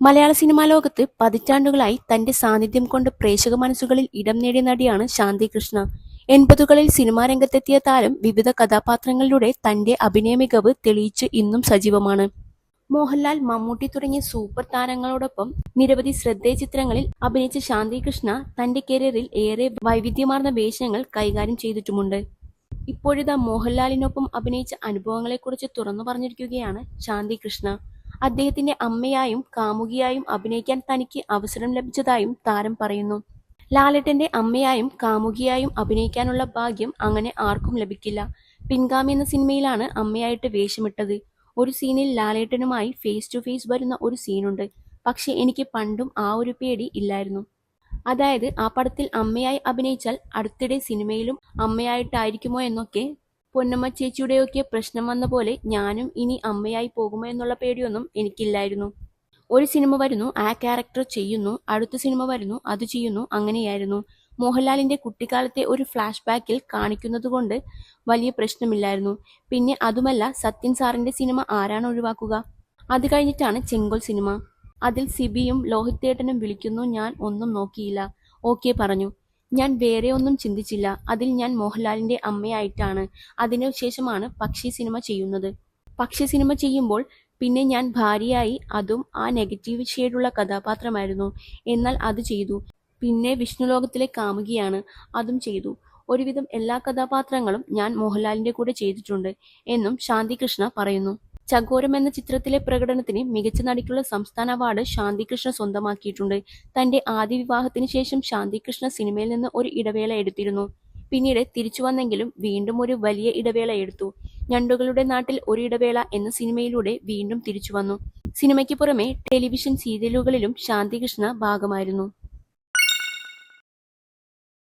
മലയാള cinema ലോകത്ത് പതിറ്റാണ്ടുകളായി തന്റെ സാന്നിധ്യം കൊണ്ട് പ്രേക്ഷക മനസ്സുകളിൽ ഇടം നേടിയ നടിയാണ് ശാന്തി കൃഷ്ണ. 80കളിൽ സിനിമാ രംഗത്തെത്തിയ താരം വിവിധ കഥാപാത്രങ്ങളിലൂടെ തന്റെ അഭിനയ മികവ് തെളിയിച്ച് ഇന്നും സജീവമാണ്. മോഹൻലാൽ, മമ്മൂട്ടി തുടങ്ങിയ സൂപ്പർ താരങ്ങളോടൊപ്പം നിരവധി ശ്രദ്ധേയ ചിത്രങ്ങളിൽ അഭിനയിച്ച ശാന്തി കൃഷ്ണ തന്റെ കരിയറിൽ ഏറെ വൈവിധ്യമാർന്ന വേഷങ്ങൾ കൈകാര്യം ചെയ്തിട്ടുമുണ്ട്. ഇപ്പോഴിതാ മോഹൻലാലിനൊപ്പം അഭിനയിച്ച അനുഭവങ്ങളെക്കുറിച്ച് തുറന്നു പറഞ്ഞിരിക്കുകയാണ് ശാന്തി കൃഷ്ണ. അദ്ദേഹത്തിന്റെ അമ്മയായും കാമുകിയായും അഭിനയിക്കാൻ തനിക്ക് അവസരം ലഭിച്ചതായും താരം പറയുന്നു. ലാലേട്ടന്റെ അമ്മയായും കാമുകിയായും അഭിനയിക്കാനുള്ള ഭാഗ്യം അങ്ങനെ ആർക്കും ലഭിക്കില്ല. പിൻഗാമി എന്ന സിനിമയിലാണ് അമ്മയായിട്ട് വേഷമിട്ടത്. ഒരു സീനിൽ ലാലേട്ടനുമായി ഫേസ് ടു ഫേസ് വരുന്ന ഒരു സീനുണ്ട്. പക്ഷെ എനിക്ക് പണ്ടും ആ ഒരു പേടി ഇല്ലായിരുന്നു. അതായത് ആ പടത്തിൽ അമ്മയായി അഭിനയിച്ചാൽ അടുത്തിടെ സിനിമയിലും അമ്മയായിട്ടായിരിക്കുമോ എന്നൊക്കെ. പൊന്നമ്മ ചേച്ചിയുടെയൊക്കെ പ്രശ്നം വന്ന പോലെ ഞാനും ഇനി അമ്മയായി പോകുമോ എന്നുള്ള പേടിയൊന്നും എനിക്കില്ലായിരുന്നു. ഒരു സിനിമ വരുന്നു, ആ ക്യാരക്ടർ ചെയ്യുന്നു, അടുത്ത സിനിമ വരുന്നു, അത് ചെയ്യുന്നു, അങ്ങനെയായിരുന്നു. മോഹൻലാലിന്റെ കുട്ടിക്കാലത്തെ ഒരു ഫ്ലാഷ് ബാക്കിൽ കാണിക്കുന്നതുകൊണ്ട് വലിയ പ്രശ്നമില്ലായിരുന്നു. പിന്നെ അതുമല്ല, സത്യൻ സാറിന്റെ സിനിമ ആരാണ് ഒഴിവാക്കുക? അത് കഴിഞ്ഞിട്ടാണ് ചെങ്കോൽ സിനിമ. അതിൽ സിബിയും ലോഹിതേട്ടനും വിളിക്കുന്നു. ഞാൻ ഒന്നും നോക്കിയില്ല, ഓക്കെ പറഞ്ഞു. ഞാൻ വേറെ ഒന്നും ചിന്തിച്ചില്ല. അതിൽ ഞാൻ മോഹൻലാലിന്റെ അമ്മയായിട്ടാണ്. അതിനു ശേഷമാണ് പക്ഷി സിനിമ ചെയ്യുന്നത്. പക്ഷി സിനിമ ചെയ്യുമ്പോൾ പിന്നെ ഞാൻ ഭാര്യയായി. അതും ആ നെഗറ്റീവ് ഷെയ്ഡുള്ള കഥാപാത്രമായിരുന്നു. എന്നാൽ അത് ചെയ്തു. പിന്നെ വിഷ്ണുലോകത്തിലെ കാമുകിയാണ്, അതും ചെയ്തു. ഒരുവിധം എല്ലാ കഥാപാത്രങ്ങളും ഞാൻ മോഹൻലാലിന്റെ കൂടെ ചെയ്തിട്ടുണ്ട് എന്നും ശാന്തി കൃഷ്ണ പറയുന്നു. ചകോരം എന്ന ചിത്രത്തിലെ പ്രകടനത്തിന് മികച്ച നടിക്കുള്ള സംസ്ഥാന അവാർഡ് ശാന്തി കൃഷ്ണ സ്വന്തമാക്കിയിട്ടുണ്ട്. തന്റെ ആദ്യ വിവാഹത്തിന് ശേഷം ശാന്തി കൃഷ്ണ സിനിമയിൽ നിന്ന് ഒരു ഇടവേള എടുത്തിരുന്നു. പിന്നീട് തിരിച്ചു വന്നെങ്കിലും വീണ്ടും ഒരു വലിയ ഇടവേള എടുത്തു. ഞണ്ടുകളുടെ നാട്ടിൽ ഒരു ഇടവേള എന്ന സിനിമയിലൂടെ വീണ്ടും തിരിച്ചു വന്നു. സിനിമയ്ക്ക് പുറമെ ടെലിവിഷൻ സീരിയലുകളിലും ശാന്തി കൃഷ്ണ ഭാഗമായിരുന്നു.